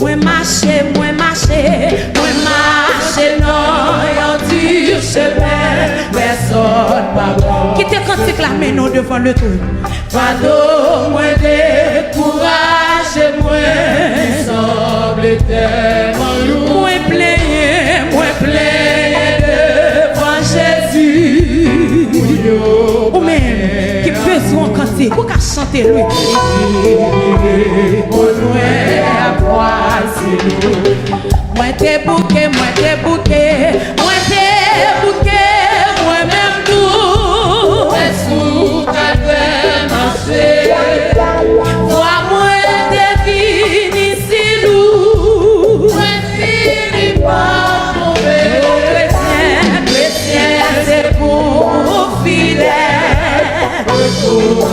Moi marcher non, yon dur chemin, personne pas bon. Qui te cantique la main non devant le trône. Pardon, moi décourage, moi semble tellement lourd. Moi plaigner devant Jésus. Ou même, qui besoin canter, ou qu'à chanter lui. Pour nous à croire, moi t'es bouquet, moi-même tout. Est-ce que t'as fait marcher? Vois-moi devine ici lourd. Moi finis par tomber. Chrétien, c'est pour fidèle.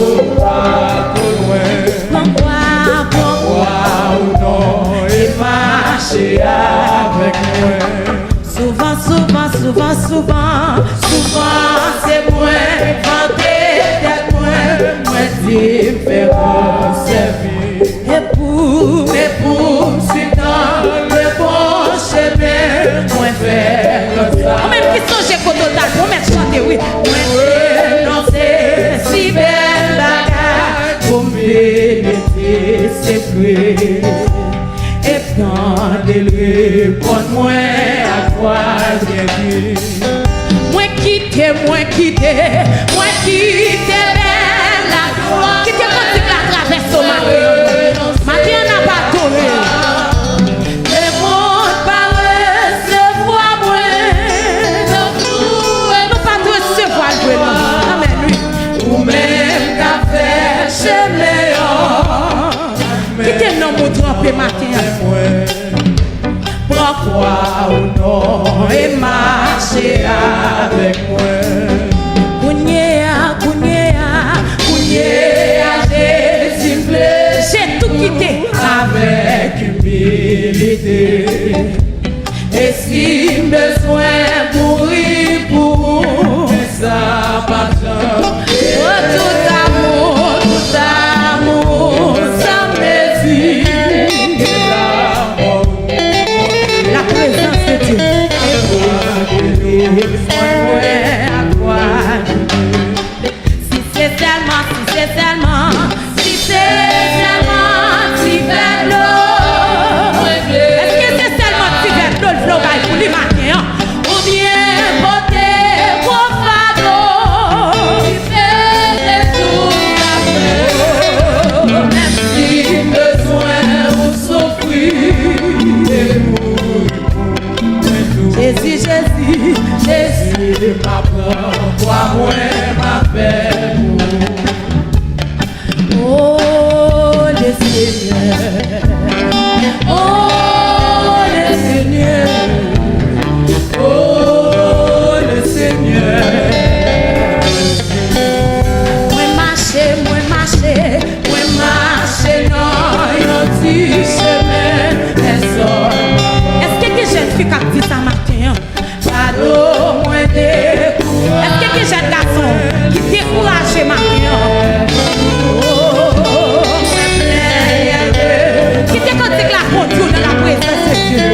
Pourquoi ou non et marcher avec moi. Souvent, c'est moi, vanter d'être moi différent servir. Et pour suivre dans le bon chemin, moi faire comme ça. Même qui songe qu'au total, pour mettre chanter, oui. Moi renoncer si belle bagarre, pour m'éviter ses fruits. Et quand d'élever, prends-moi à quoi bien dit. Moi quitter, belle la gloire. Quitter quand tu la traverses au matin. Matin n'a pas tourné. Le monde pas recevoir moi. Nous pas recevoir le amen lui. Ou même qu'à faire chemin. Quitter non pour tromper matin. Pourquoi ou non et marcher avec moi. Jésus plaît. J'ai tout quitté avec humilité. Et si besoin mourir pour ça pas tout amour, ça mesure. La présence de Dieu. Si c'est tellement, si belle. Est-ce que c'est tellement si belle le flow pour les matins? Ou bien beauté pour fardeau? Qui fait tout l'amour. Même si besoin ou souffrir. Jésus m'apprend, toi-moi m'appelle. Oh le Seigneur, oh le Seigneur, oh le Seigneur. Moi marcher non, yon petit chemin, personne. Est-ce que jeune fille qui dit ça matin? Pardon, moi décourage. Est-ce que jeune garçon qui décourage matin? Qui te cantique la conduite dans la présence de Dieu.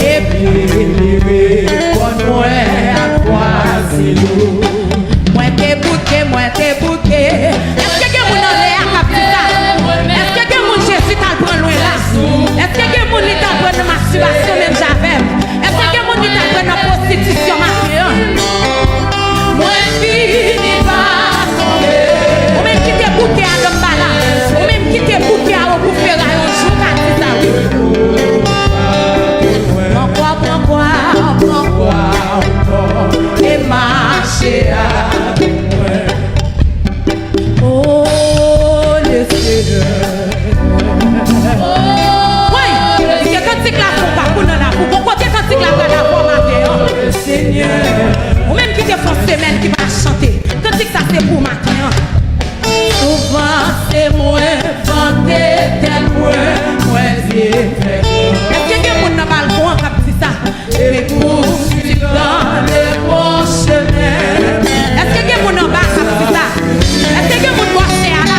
Et puis, prends-moi à croiser l'eau. Moi t'es bouquet. Est-ce que quelqu'un dans l'air a fait ça? Est-ce que quelqu'un Jésus t'a pris loin là? Est-ce que quelqu'un t'a pris dans masturbation même j'avais? Est-ce que quelqu'un t'a pris dans prostitution matin? Moi finis par tomber. Ou même qui t'es bouquet à l'homme balade. Ou même qui t'es bouquet à l'homme pour faire un jour à tout ça. Pourquoi et marcher avec moi. Oh le Seigneur. Oui, il y a quand c'est que la font pas pour nous là. Pourquoi tu es quand c'est que la font la forme matin? Le Seigneur. Ou même qui te font semaine qui va chanter. Quand c'est que ça c'est pour matin. Souvent c'est moi, vanter tel moi Dieu. Est-ce que quelqu'un dans le balcon qui dit ça? Et pour suivre dans le bon chemin. Est-ce que quelqu'un en bas qui dit ça? Est-ce que quelqu'un doit faire à la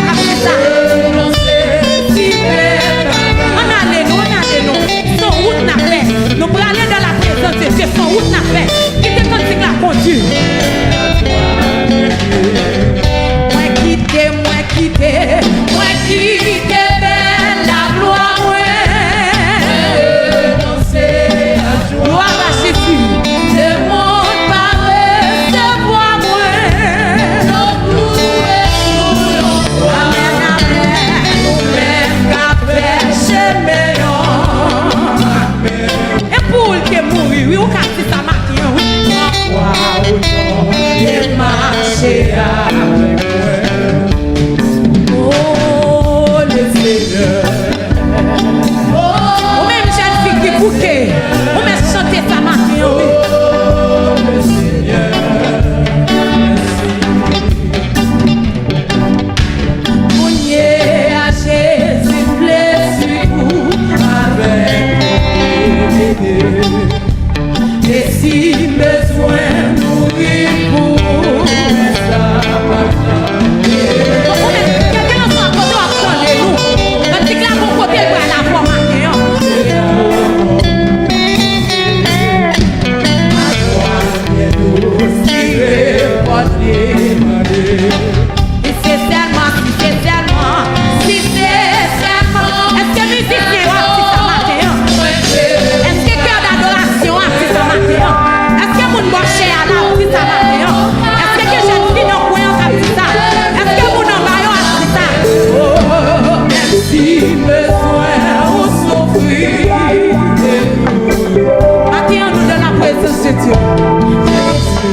Dieu.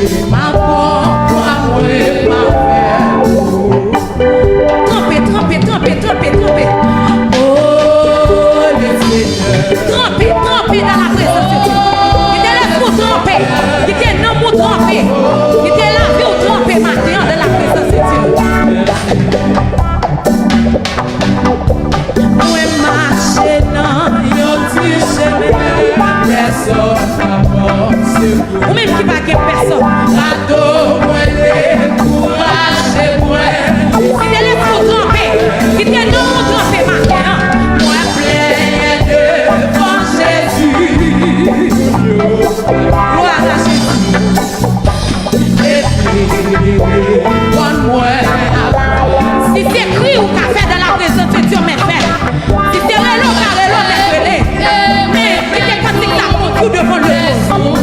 Jésus, ma foi, moi, ma fête. Trempez. Oh, le Seigneur. Trempez dans la présence de Dieu. Il était là pour tremper. Il était non pour tremper. Il était là pour tremper maintenant dans la présence de Dieu. Moi, marcher dans yon petit chemin. Personne n'a pensé. Ou même qui va qu'il personne. Radeau, moi, courage, moi. Il était là pour tremper. Il était non pour tremper maintenant. Moi, plein devant Jésus. Gloire à Jésus. Donne-moi. Si c'est cri ou café dans la présence de Dieu, mais fait. Si c'est relou, mais c'est quand il t'a tout devant le monde.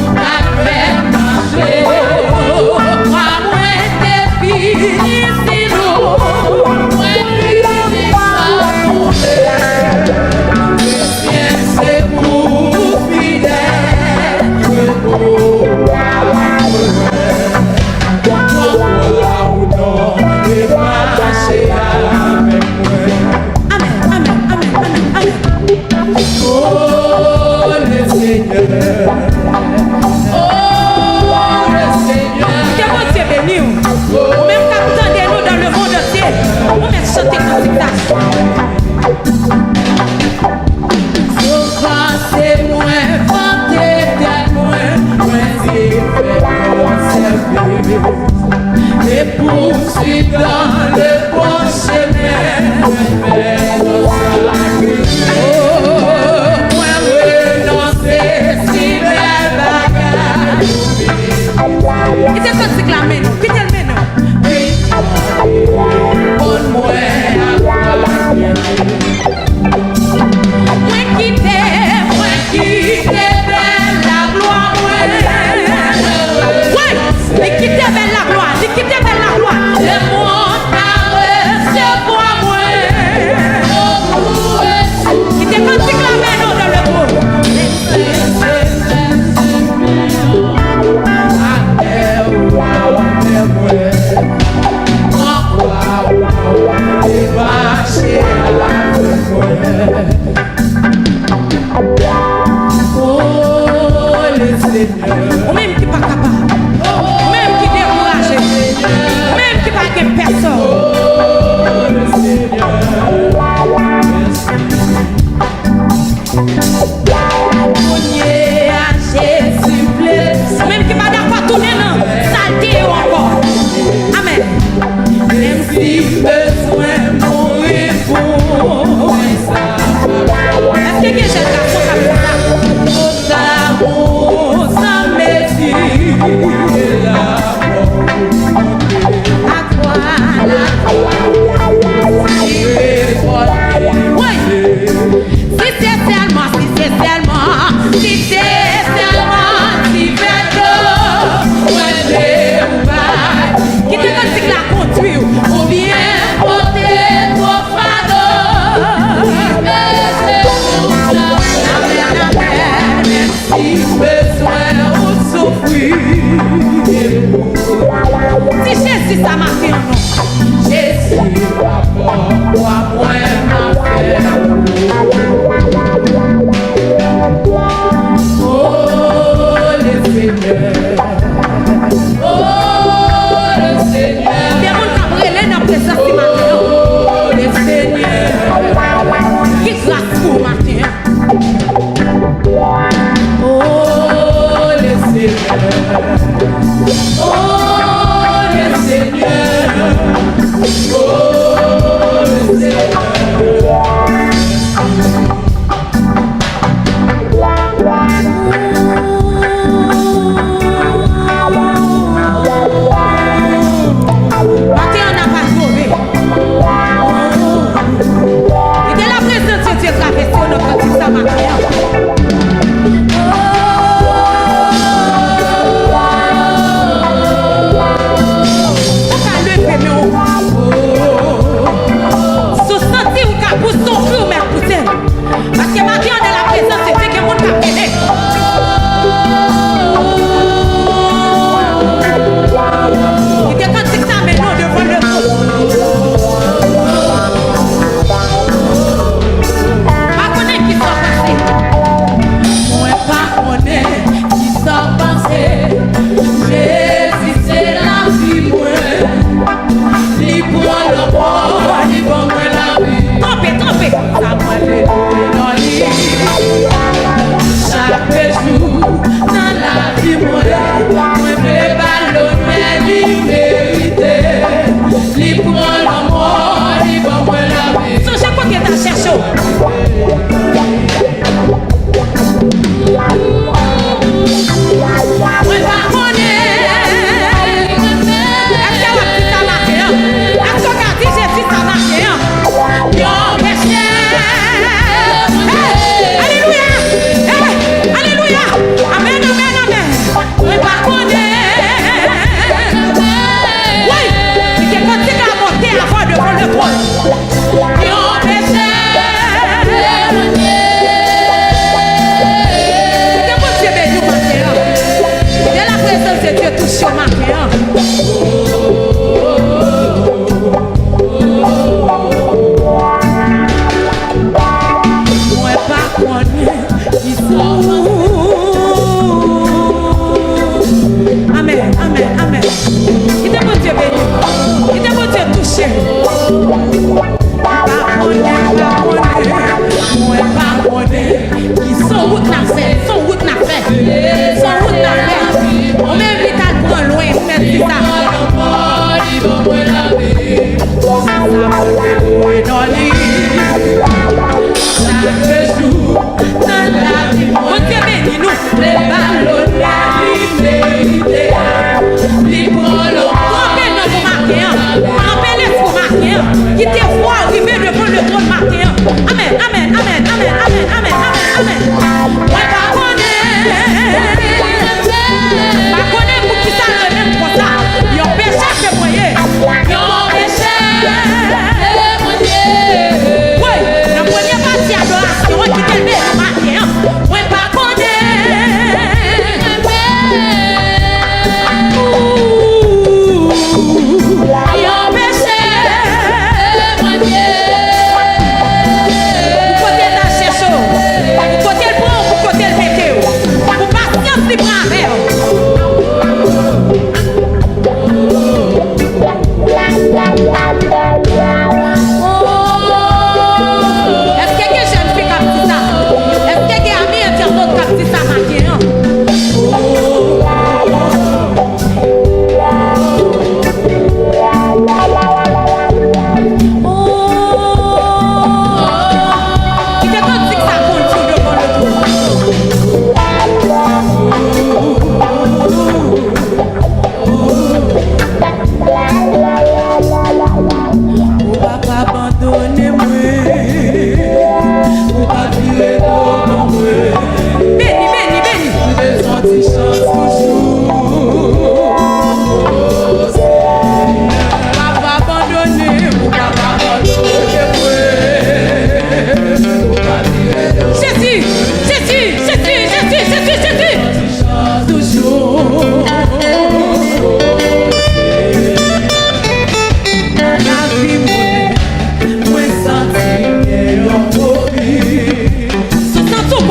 Et poursuit dans le bon chemin. Moi renoncer si belle bagarre. Qui te fait réclamer nous? Qui te le met nous? Bonne-moi à moi qui t'aime la gloire. Oui, mais qui t'aime la gloire. Qui t'aime la gloire. Le monde a recevoir moi. Qui te fait réclamer nous dans le monde. Ou même qui pas capable, même qui découragé, même qui pas de personne. À Jésus plaît. Même qui pas d'accord tourner non, saleté ou encore. Amen. Même si besoin mourir pour ça. Est-ce que quelqu'un garçon comme ça? Si Jésus ça m'a fait un nom. Jésus rapport moi m'a fait. Oh le Seigneur. Oh le Seigneur. Bien mon cabrelé n'a pas ça si matin. Oh le Seigneur. Qui grâce pour matin. Oh le Seigneur. Oh le Seigneur, oh le Seigneur. Matin on n'a pas trouvé. Il était la présence de Dieu traversée, on a dit ça matin. Oh Qui te voit arriver devant le trône matin. Amen, amen, amen, amen, amen, amen, amen, amen. Ouais, pas connaît pour qui ça le même pour ça. Yon péché c'est moyen. Yon péché c'est moyen. Oui, la première partie adoration qui te met le matin. Ouais, pas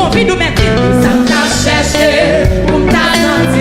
envie de mettre. Ça t'a cherché, on t'a senti.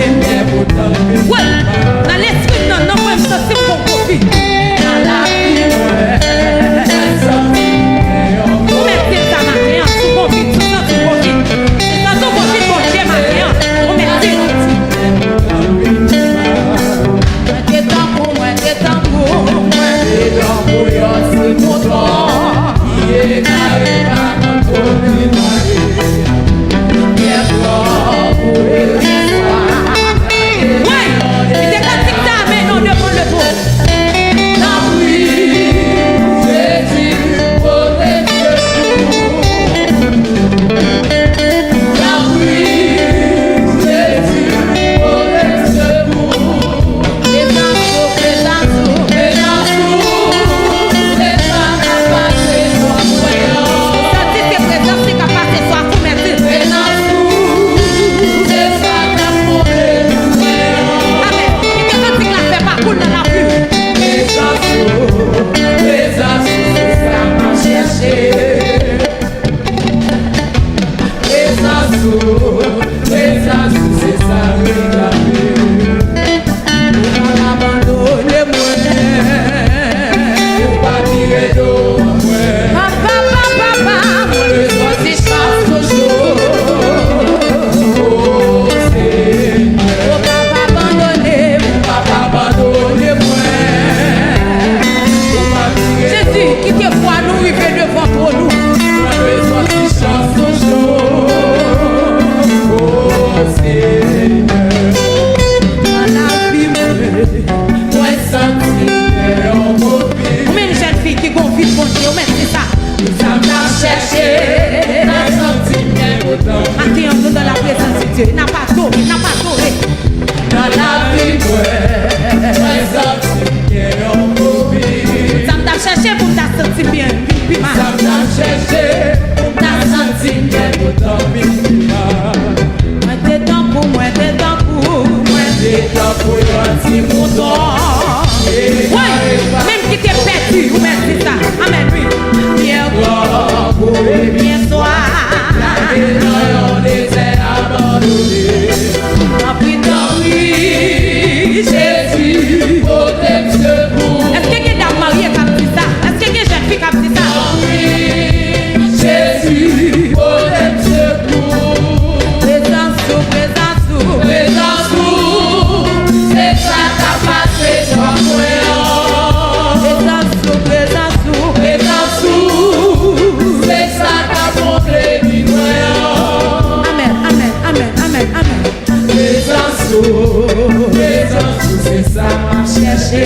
présence, c'est ça m'a cherché.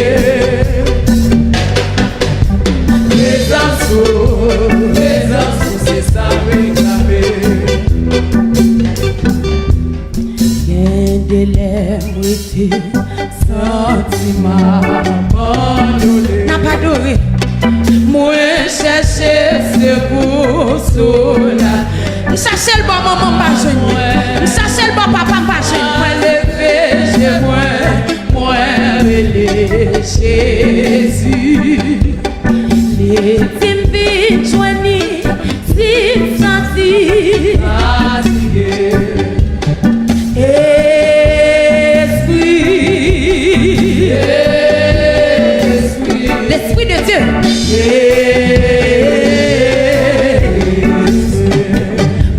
Présence, c'est ça réclamé. Bien de l'aimeté, sentiment abandonné. N'a pas doré. Moi chercher c'est pour cela. Chercher le bon maman pas jeune. Chercher le bon papa pas jeune. Moi levé chez moi relé Jésus. Les timbides joignis, si sentis. L'Esprit de Dieu.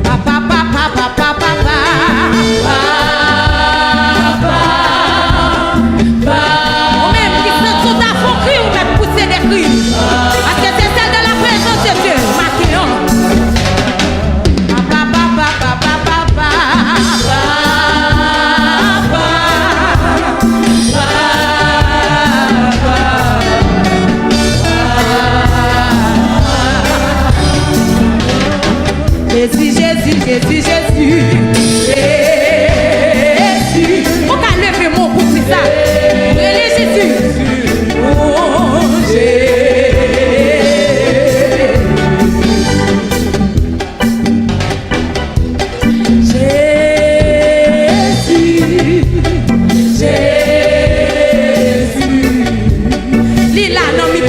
Papa, papa, papa, papa, ou même qui sont tout à fond cri ou même pousser des cris. Parce que c'est celle de la présence de Dieu. Maquillon. Papa, papa, papa, papa, Jésus, Jésus, Jésus, Jésus, Jésus. On va lever mon pouce, c'est ça. Relais Jésus. Oh, Jésus, Jésus. Lila, non, mi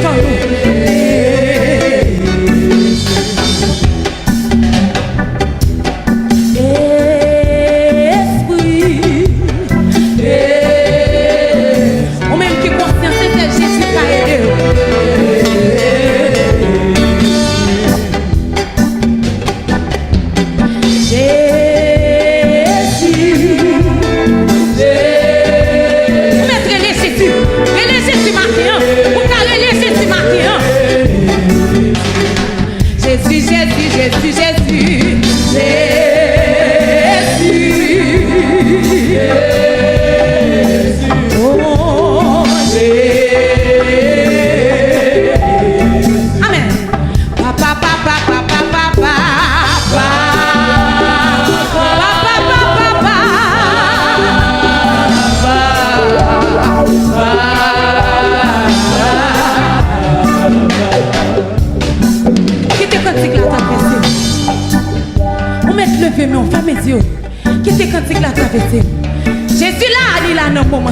Jésus là, il est là dans le moment.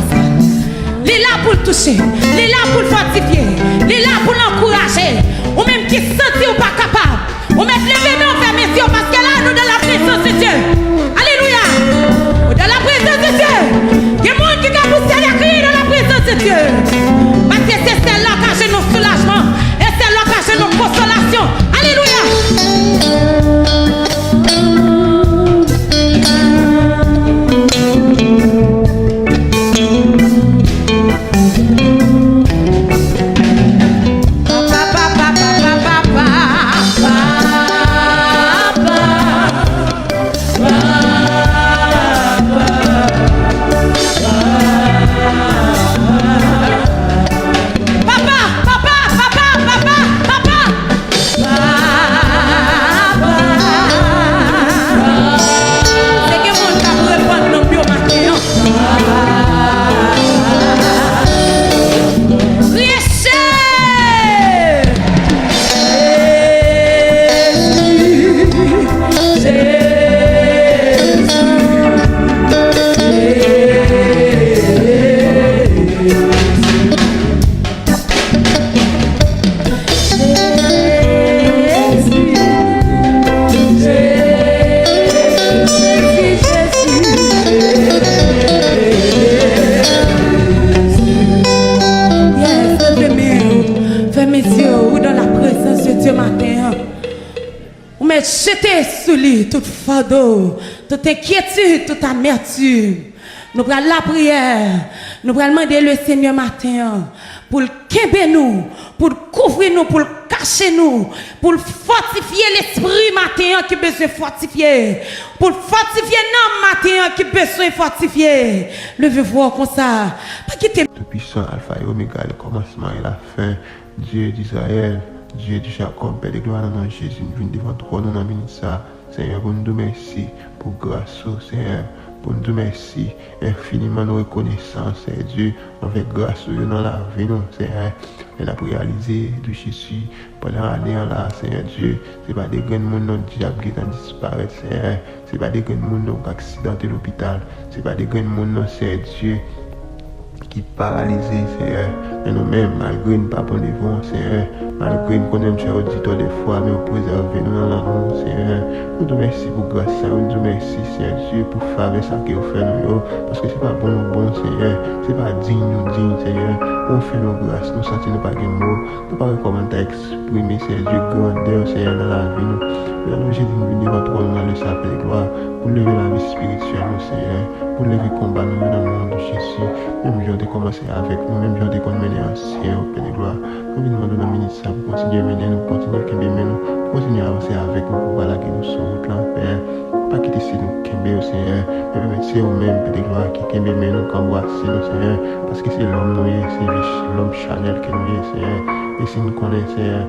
Il est là pour le toucher, il est là pour le fortifier, il est là pour l'encourager. Ou même qui sentit ou pas capable. Ou même lever nous, faire mes yeux parce que là, nous dans la présence de Dieu. Alléluia. Dans la présence de Dieu. Il y a des gens qui ont poussé les cris dans la présence de Dieu. Parce que c'est celle-là qui a nos soulagements. Et c'est celle-là qui a nos consolations. Alléluia. Jeter sous lui toute fardeau, toute inquiétude, toute amertume. Nous prenons la prière, nous prenons demander le Seigneur matin pour le québer nous, pour le couvrir nous, pour le cacher nous, pour le fortifier l'esprit matin qui besoin fortifier, pour le fortifier l'âme matin qui besoin fortifier. Levez-vous comme ça. Pas quitter. Tout puissant, Alpha et Oméga, le commencement et la fin, Dieu d'Israël, Dieu de Jacob, Père de gloire, dans Jésus, nous venons devant toi, nous avons ça. Seigneur, pour nous merci pour grâce, Seigneur. Pour nous merci infiniment nous reconnaissance, Seigneur Dieu, avec grâce dans la vie, Seigneur. On a réalisé de Jésus pendant l'année là, Seigneur Dieu. Ce n'est pas des grands monde qui diable qui disparaître, Seigneur. Ce n'est pas des grands monde qui accidenté l'hôpital. Ce n'est pas des grands monde, Seigneur Dieu, qui paralysé, Seigneur. Mais nous-mêmes, malgré nous pas bon devant, Seigneur, malgré nous connaissons cher auditeur des fois, mais nous préserver nous dans l'amour, Seigneur. Nous te remercions pour grâce, nous te remercions, Seigneur Dieu, pour faire ça que vous faites nous, parce que c'est pas bon, Seigneur, c'est pas digne, Seigneur. On fait nos grâces, nous sentons pas de mots, nous pas comment exprimer, Seigneur Dieu, grandeur, Seigneur, dans la vie, nous. Nous, Jésus, nous venons devant toi, nous dans le sape de gloire, pour lever la vie spirituelle, Seigneur, pour lever le combat, nous, dans le nom de Jésus. Même jour de commencer avec nous, même jour de mener un ciel au Père de gloire. Nous venons demander au ministère pour continuer à mener nous, continuer à mener nous, pour continuer à avancer avec nous, pour voilà que nous sommes là, Père. Pas quitter si nous kembe au Seigneur, mais c'est vous-même, Père de gloire, qui kembe nous, qui embrasse nous, Seigneur, parce que c'est l'homme nous, c'est l'homme Chanel que nous, Seigneur. Et si nous connaissons, Seigneur,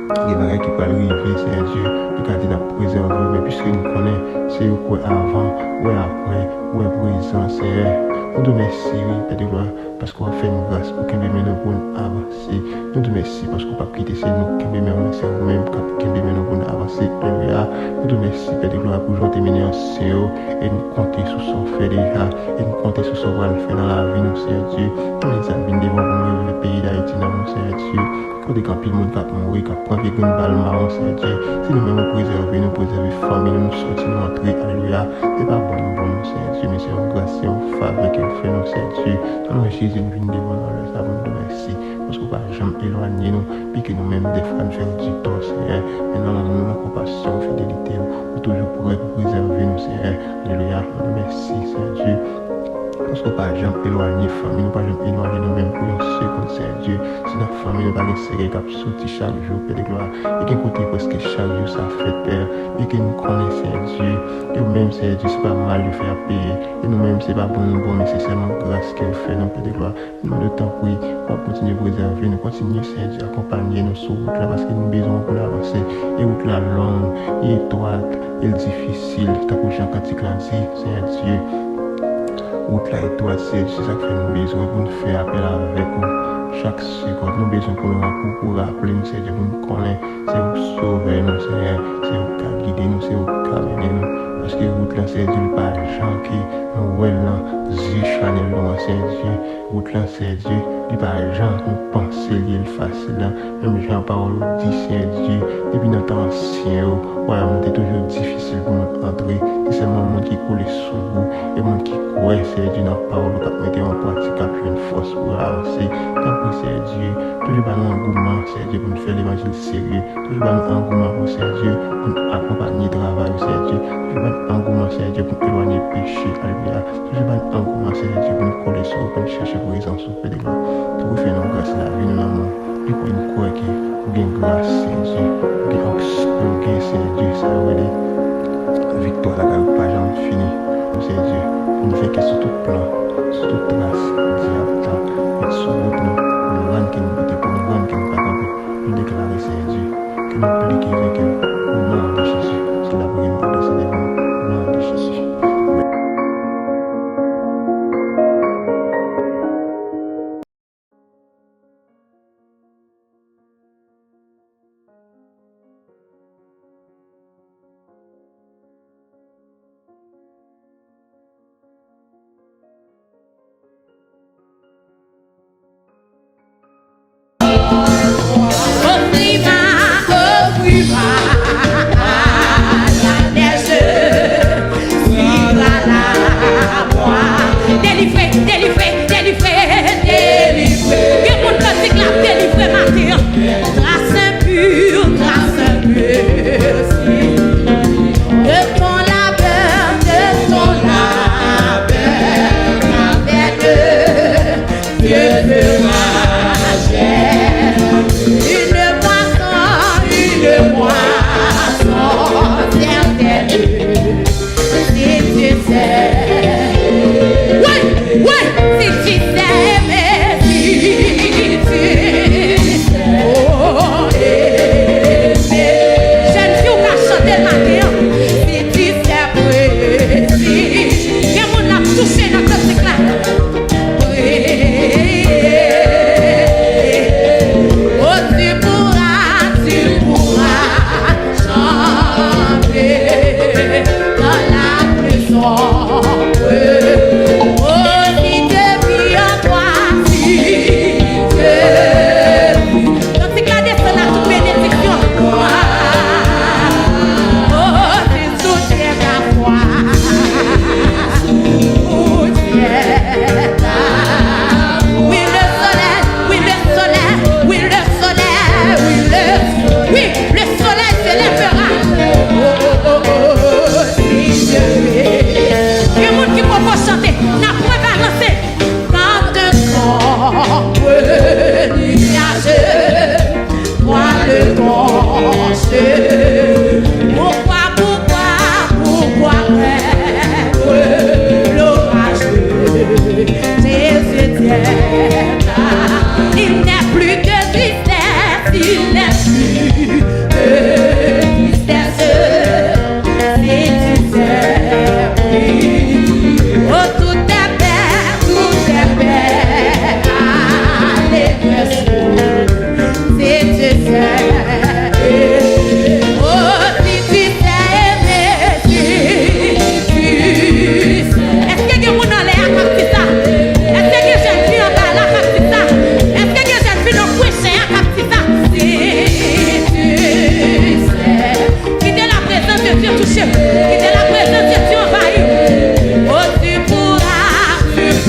il y a des gens qui peuvent arriver, Seigneur Dieu, de garder la présence, mais puisque nous connaissons, c'est quoi avant, ou après, ou présent, Seigneur. Nous te remercions, Père de gloire, parce qu'on a fait une grâce pour que nous pour avancer. Nous te remercions parce qu'on n'a pas quitté nous, que nous c'est vous-même qui nous pour avancer. Alléluia. Nous te remercions, Père de gloire, pour jouer terminer en Seigneur et nous compter sur son fait déjà, et nous compter sur son rôle fait dans la vie, nous, Seigneur Dieu. Nous les avons devant nous, le pays d'Haïti, dans nous, Seigneur Dieu. Quand des campings, le monde qui a mouru, qui a pris une balle marron, Seigneur Dieu. Si nous-mêmes nous préserver, famille, nous sortir, nous entrer. Alléluia. C'est pas bon, Seigneur Dieu, mais c'est une grâce, c'est une faveur que nous faisons, Seigneur Dieu. Nous, Jésus, nous venons devant nous, nous avons de merci. Parce qu'on ne va jamais éloigner nous, puis que nous-mêmes, des fois, nous faisons du tort, Seigneur. Mais nous, nous, compassion, fidélité, nous toujours pour préserver nous, Seigneur. Alléluia. Merci, Seigneur Dieu. Parce qu'on ne va jamais éloigner la famille, nous ne va jamais éloigner nous-mêmes pour une seconde, Seigneur Dieu. Si notre famille ne va pas serrer, qui sorti chaque jour, Père de gloire, et qui côté presque chaque jour, ça fait Père, et que nous connaissons, Seigneur Dieu. Et nous-mêmes, Seigneur Dieu, c'est pas mal de faire payer. Et nous-mêmes, c'est pas bon, mais c'est seulement grâce que vous faites, Père de gloire. Nous demandons le temps pour continuer à préserver, nous continuer, Seigneur Dieu, à accompagner nous sur route là, parce que nous avons besoin pour avancer. Et route là longue, et étroite, et difficile, tant que Jean Cantique l'a dit, Seigneur Dieu. Route là et toi, c'est ça que nous besoin pour nous faire appel avec vous. Chaque seconde, nous besoin pour nous pour rappeler nous, c'est Dieu pour nous connaître, c'est vous sauver nous, c'est vous qui guider nous, c'est vous qui mener nous. Parce que route là, c'est Dieu, pas Jean qui nous voit là, Dieu Chanel, c'est Dieu. Route là, c'est Dieu, il pas Jean, nous penser lié facile là. Même Jean parole dit, c'est Dieu. Depuis notre ancien, ouais, c'est toujours difficile pour nous entrer. C'est seulement le monde qui coule sous vous, et le monde qui croit, c'est Dieu, notre parole, qui mettre en pratique, qui a une force pour avancer. Tant que c'est Dieu, toujours pas nous engouement, c'est Dieu, pour nous faire l'évangile sérieux. Toujours pas nous engouement pour c'est Dieu, pour nous accompagner le travail, c'est Dieu. Toujours pas nous engouement, c'est Dieu, pour nous éloigner le péché, alléluia. Toujours pas nous engouement, c'est Dieu, pour nous coller sur, pour nous chercher présence au Père de gloire. Tout fait nos grâces la vie, nous l'amour. Et pour nous croire que nous avons grâce, c'est Dieu. Nous avons c'est Dieu, ça va aider. Victoire, la garde, pas jamais fini. C'est Dieu. Nous fait que sur tout plan, sur toute trace, diable, et sur route, nous rendre que nous pétons, pour nous rendre que nous pas camper. Nous déclarer, c'est Dieu. Que nous pliquons avec eux. Au nom de Jésus. C'est la prière pour décéder. Au nom de Jésus. Dieu de moi.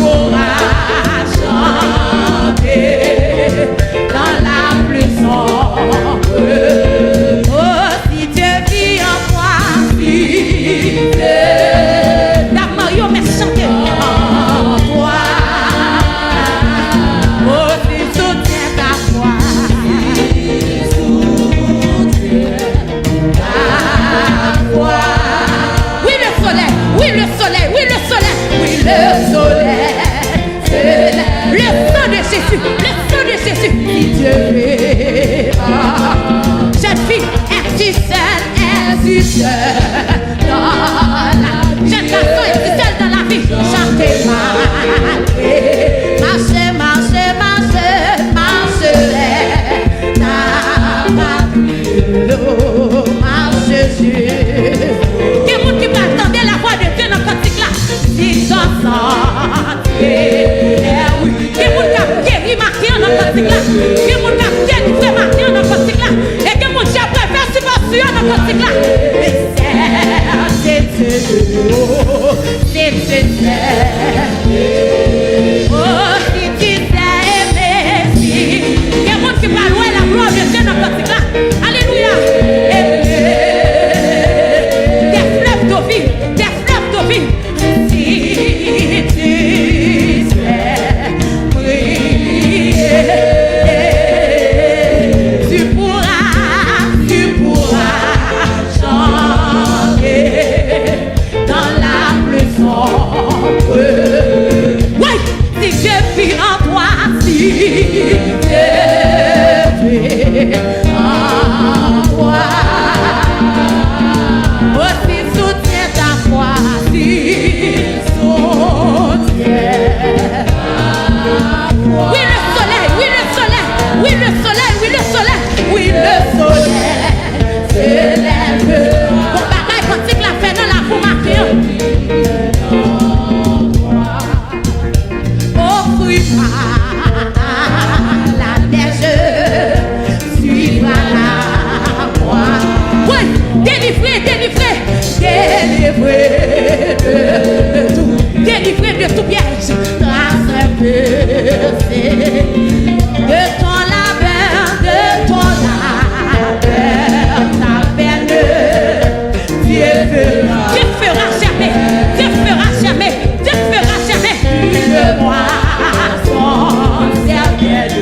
pourras chanter dans la plus sombre. Oh, si Dieu vit en moi, si Dieu Mario, mais chantez en toi. Oh, si soutient ta foi, oui le soleil, oui le soleil, oui le soleil, oui le soleil, le sang de Jésus, le sang de Jésus. Si Dieu fait, jeune fille, es-tu seule, es-tu seule dans la jeune garçon, es-tu seule dans la vie? Chantez malgré, marchez, marchez, marchez, marchez, ta marche Jésus. Quel monde qui peut attendre la voix de Dieu dans le cantique là? Si t'en oui. Quel monde qui a guéri Martin dans le cantique là? Quel monde qui a guéri Martin dans le cantique là? Et quel monde qui a préféré subvention dans le cantique là? C'est oh, si tu t'es aimé, si. Quel monde qui va louer la gloire de Dieu dans le cantique là? Alléluia. Des fleuves d'eau vive, des fleuves d'eau vive. Si tu sais prier, tu pourras chanter dans la plus sombre. Oui, si Dieu vit en toi, si Dieu vit en toi. Oh, si soutient ta foi, si soutient ta foi. Oui, le soleil, oui, le soleil, oui, le soleil, oui, le soleil, oui, le soleil se lève. Bon, bagaille, quand il la fait dans la pour marquer. Offre-moi la neige, suivra la voie. Oui, délivré, délivré, délivré de tout, délivré de tout piège, grâce percée de ton labeur, ta peine. Dieu fera jamais, Dieu fera jamais, Dieu fera jamais de moi son serviteur.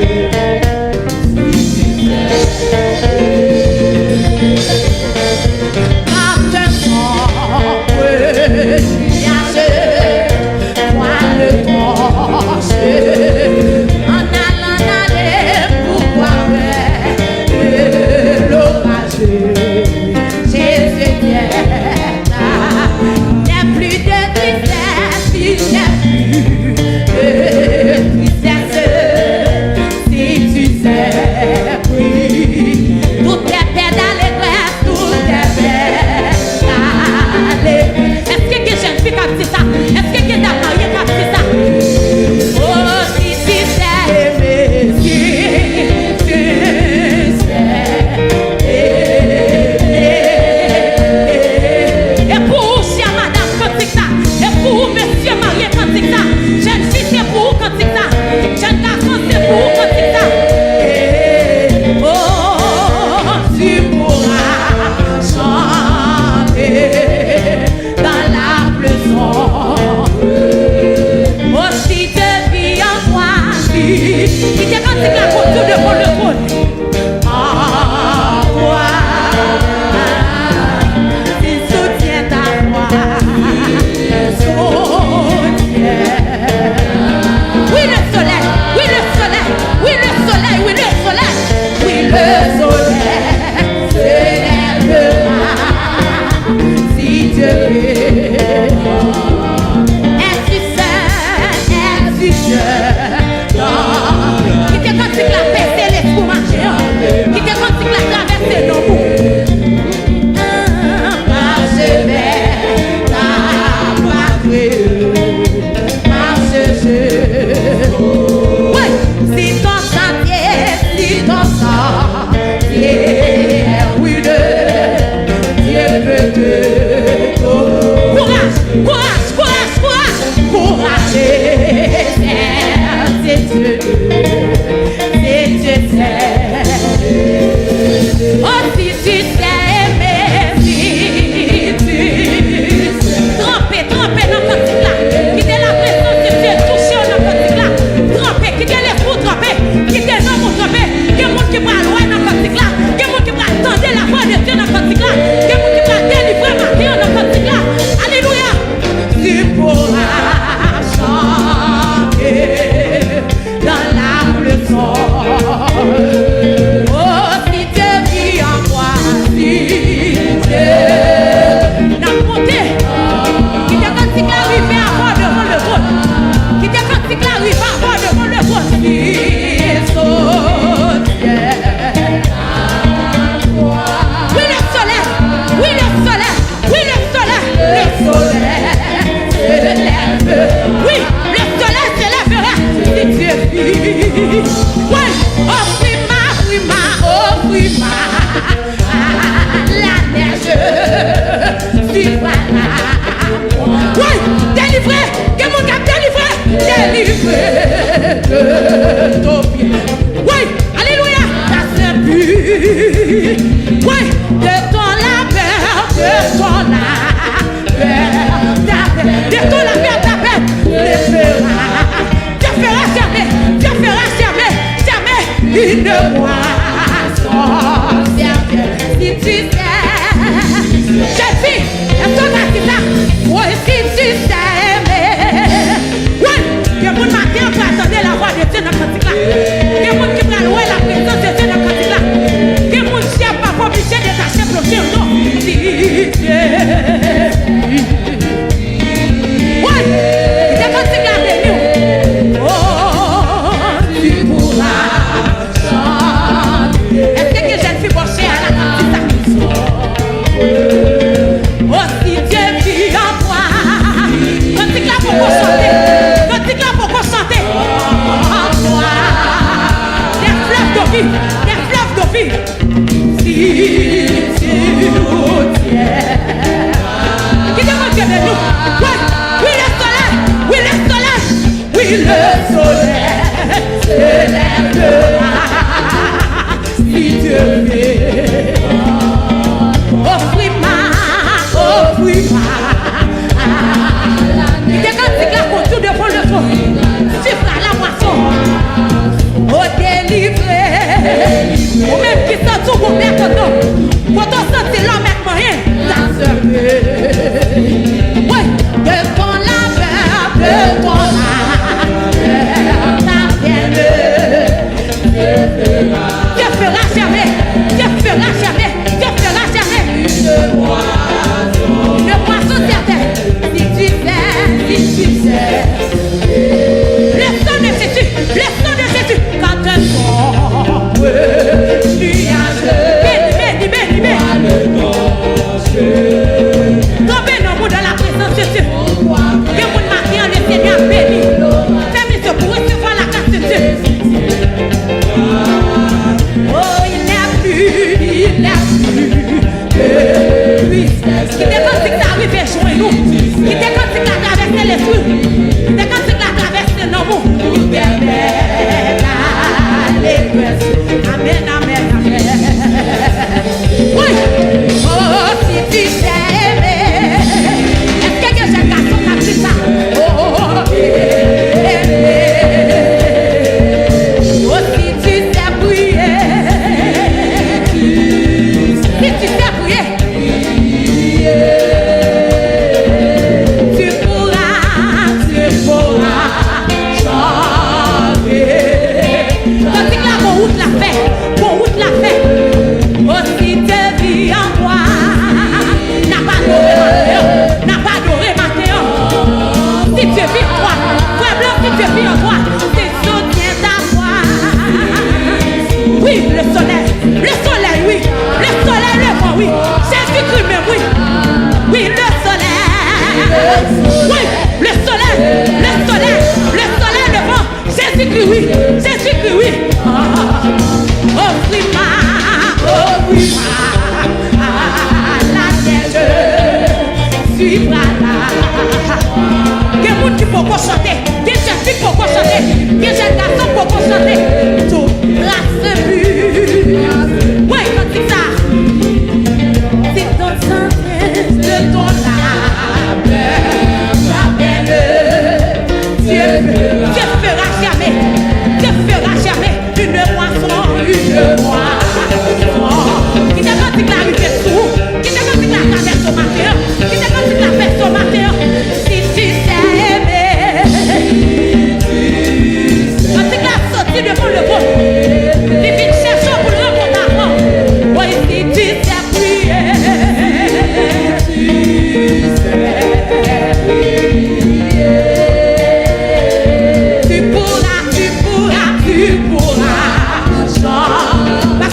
Courage, courage, courage, courage, courage. de ton pied. Oui, alléluia, ta Saint-Pur. Oui, de ton labeur, de ton labeur, de ton labeur, ta paix, le fera. Tu feras jamais une moisson. Si tu sais, jeune fille, est-ce qu'on a dit ça? Oui, si tu sais, oui, il y a mon matin qui attendait la voix de Dieu dans le cantique là. Il y a mon qui va louer la présence de Dieu dans le cantique là. Il y a mon chien pas obligé de tâcher le chien, non. Si Dieu. Oui, il y a un cantique là de nous. Oh, tu pourras chanter. Est-ce que jeune fille bossée à la cantique là? Oh, si Dieu vit en moi. Cantique là pour qu'on chanter. Cantique là pour qu'on chanter. En toi. Des fleuves de vie. Des fleuves de vie. Si tu tiens. Qui demande que de nous? Oui, oui le soleil. Oui le soleil. Oui le soleil. Se lèvera. Si Dieu veut. Offris-moi. Il était quand c'est là qu'on tourne devant le fond. Tu feras la moisson. Oh, délivré. Ou même qui sent tout pour mettre dedans. Quand on sent c'est l'homme avec moyen. Ça se peut. Oui, de ton labeur, de ton labeur, ta peine. Tu feras jamais. Tu feras jamais. Tu feras jamais. Une moisson certaine. Si tu sais. Le sang de Jésus. Le sang de Jésus. Quand un son nuage. Béni. Tombez dans dans la présence de Dieu. Que vous marquez en le Seigneur béni. Faites ce pour recevoir la grâce de Dieu. Oh, il n'est plus. Qui déconseille que ça arrive et joint nous. Qui déconseille que la traverser les fruits. Qui déconseille que la traverser nos mots. Qui permet l'allégresse. Amen. Oui. Oh, si tu sais aimer. Est-ce que j'ai un garçon qui a dit ça? Oh, aimer. Oh, si tu sais prier. Si tu sais prier. Tu pourras chanter. Quand tu la route la fait. Oh, si Dieu vit en toi, n'a pas adoré Mathéo. Si Dieu vit en toi, frère blanc, si Dieu vit en toi, c'est soutien ta foi. Oui, le soleil, oui. Le soleil, le vent, oui. Jésus-Christ, mais oui. Oui, le soleil. Oui, le soleil, le vent. Jésus-Christ, oui. Offris-moi la terre, suivra là. Quel monde qui peut chanter, quel jeune fille peut chanter, quel jeune garçon peut chanter, tout la Saint-Pur. Oui, quand c'est ça, c'est ton santé, de ton labeur, ta peine. Dieu fera jamais une moisson. Qui t'a quand il arrive sous, qui t'a quand il traverse au matin, qui t'a quand il traverse au matin. Si tu sais aimer, quand il a sorti devant le bon, les vite cherchant pour le remonter avant. Oui, si tu sais prier, tu pourras chanter.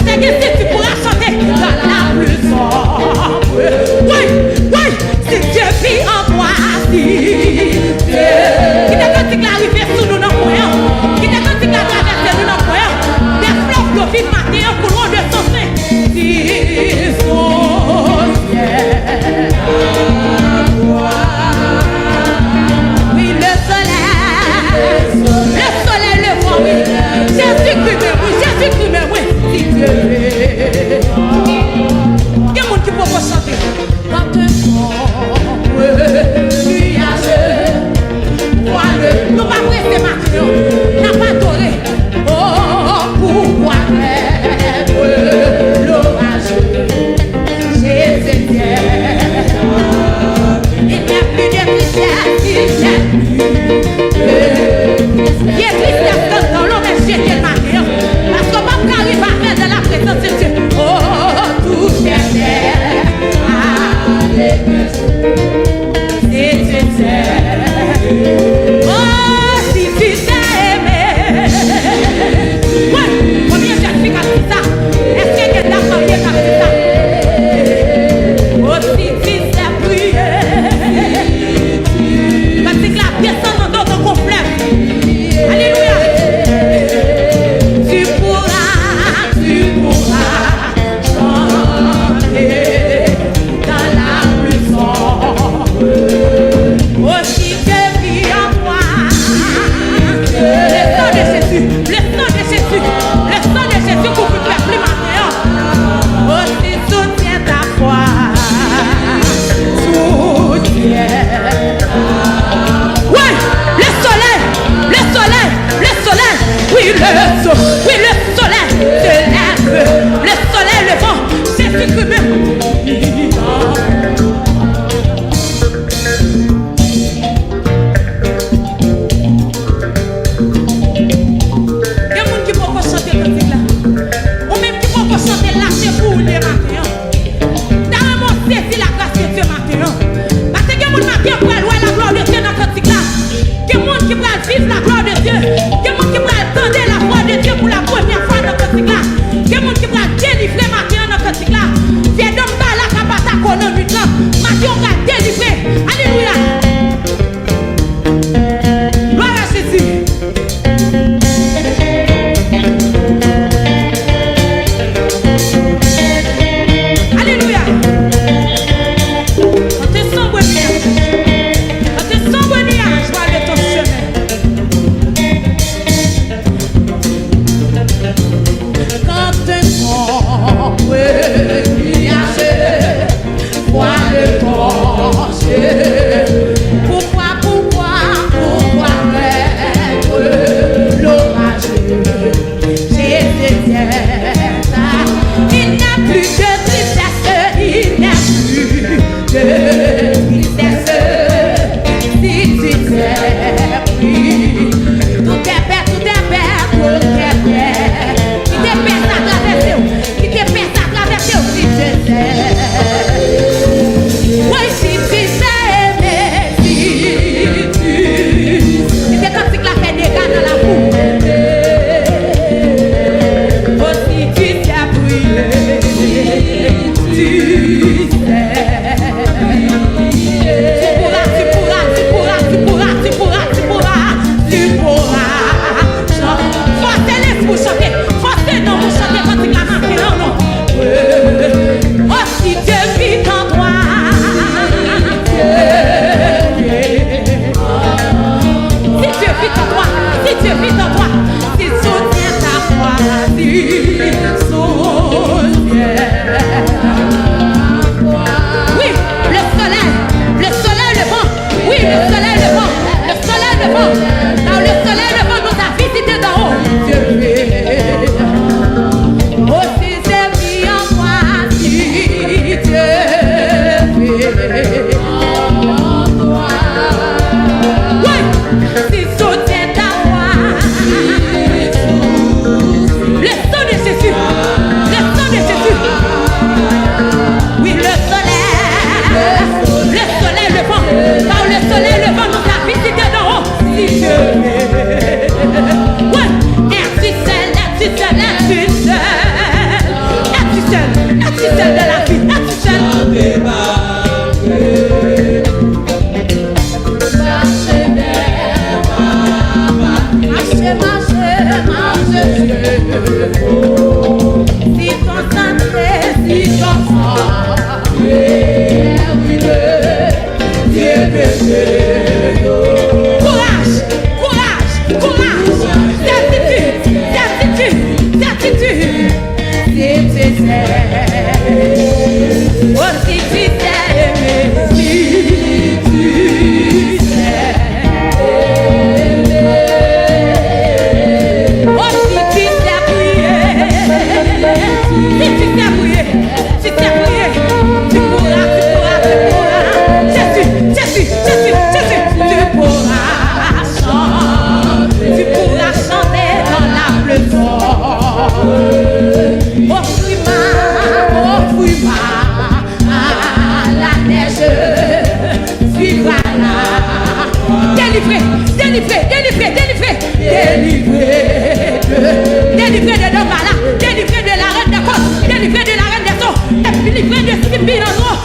délivré de Domala, délivré de la reine des côtes, délivré de la reine des eaux, et puis délivré de Skippy dans l'eau.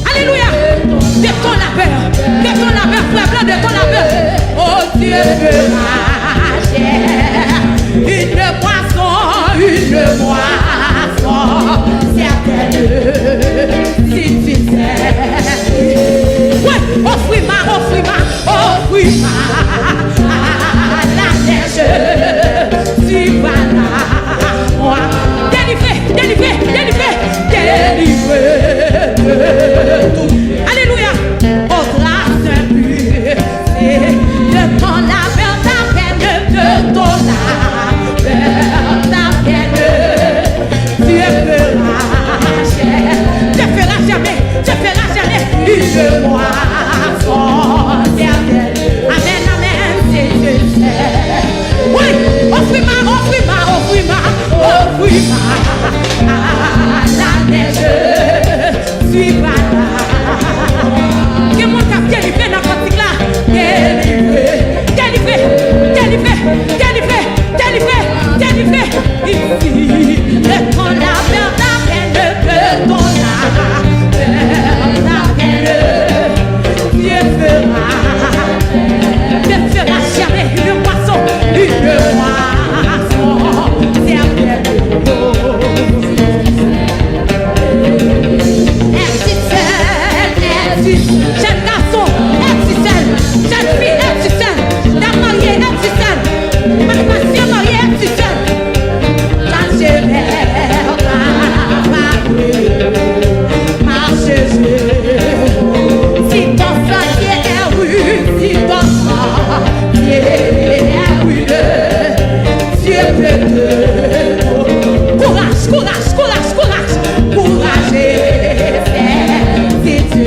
Alléluia. De ton labeur, frère blanc, de ton labeur. Oh Dieu de Rachel, une moisson, certaine, si tu sais. Ouais, offre-moi, la neige, tu vas là, moi. Délivré de tout. Alléluia. Oh grâce pure, de ton labeur, ta peine, de ton labeur, ta peine, tu feras jamais une moisson certaine. Amen, c'est je sais. Oui, offre-moi, la neige, suis pas là. Que mon cap délivré dans le pratique là. Délivré. Ici, le ton labeur, ta peine, de ton labeur, ta peine, Dieu fera jamais une moisson certaine. Jeune garçon, jeune fille, la mariée, ma passion mariée, quand je vais marche, si ton sentier est rude, si ton sentier est rude, Dieu peut te courage, si tu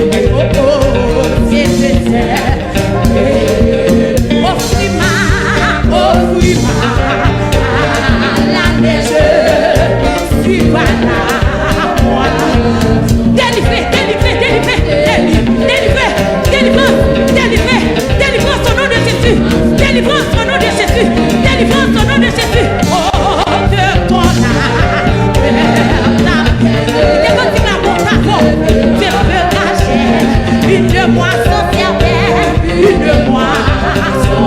la neige, suis pas là, moi. Délivré, délivrance au nom de Jésus, délivrance au nom de Jésus. Oh, de ton âme, je veux cacher une moisson certaine, une moisson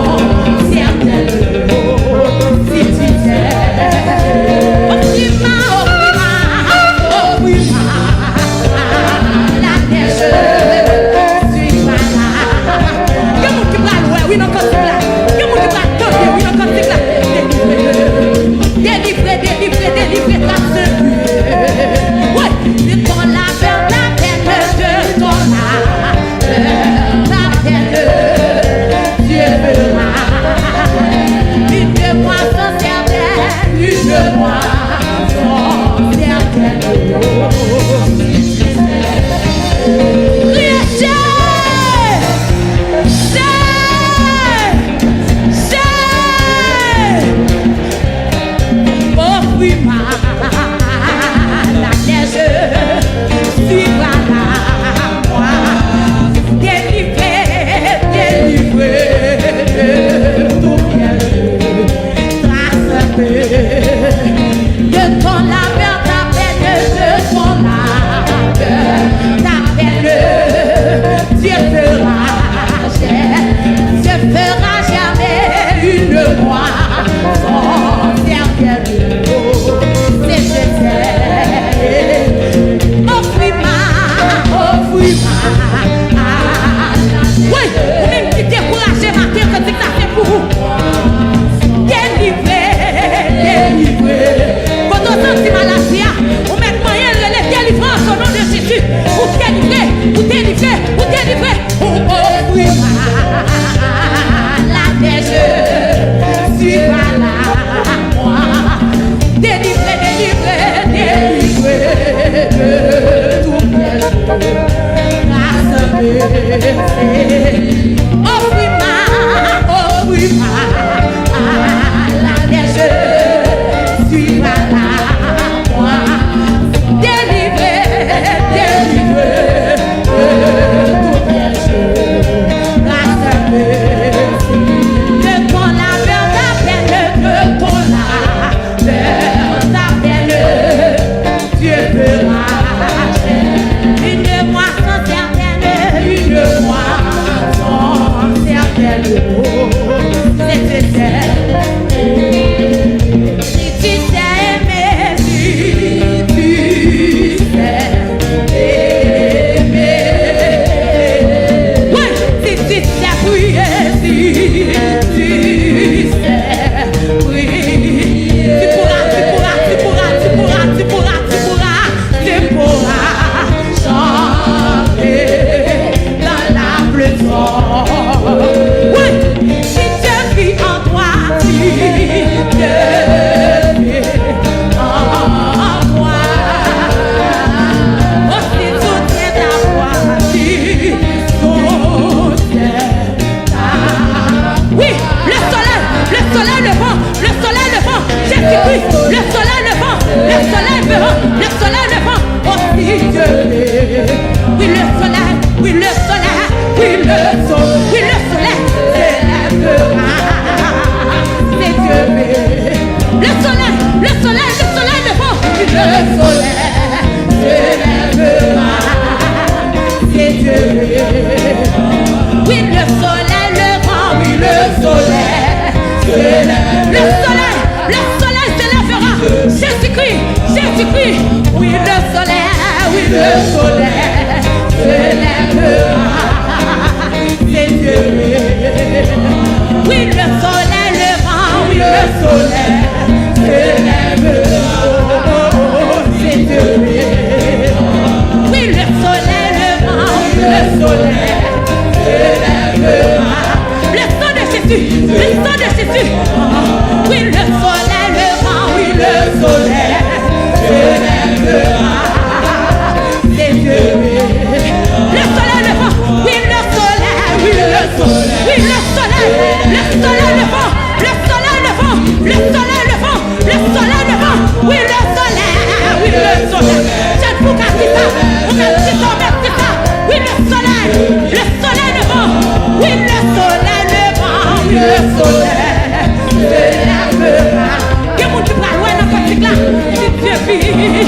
certaine. Si tu sais, offre-moi, la neige, suis pas là. Que mon qui parle, ouais, oui, non, quand c'est là. Que mon qui parle, tant mieux, oui, non, quand c'est là. Délivré, grâce de Dieu. Ouais, de ton labeur, la peine, de ton labeur, la peine, Dieu fera une moisson certaine, une moisson certaine. Fera jamais une moisson certaine. levant, le soleil levant, Jésus-Christ, le soleil levant, le soleil levant, le soleil levant. Oh, si Dieu est. Oui, le soleil, oui, le soleil, oui, le soleil, oui, le soleil s'élèvera. C'est Dieu est. Le soleil, le soleil, le soleil levant, oui, le soleil s'élèvera. C'est Dieu est. Oui, le soleil levant, oui, le soleil s'élèvera. Le soleil s'élèvera. Jésus-Christ, Jésus-Christ. Oui, le soleil, oui, le soleil s'élèvera. C'est Dieu. Oui, le soleil levant, oui, le soleil s'élèvera. C'est Dieu. Oui, le soleil levant, oui, le soleil s'élèvera. Le sang de Jésus, le sang de Jésus. Oui, le soleil levant, oui, le soleil s'élèvera. C'est Dieu. Le soleil levant, oui, le soleil, oui, le soleil, oui, le soleil levant, le soleil levant, le soleil levant, le soleil levant, oui, le soleil, oui, le soleil. J'ai pour ça, on a dit ça, oui, le soleil levant, oui, le soleil levant, oui, le soleil se lèvera. Que mon Dieu va loin dans cette là, si Dieu vit.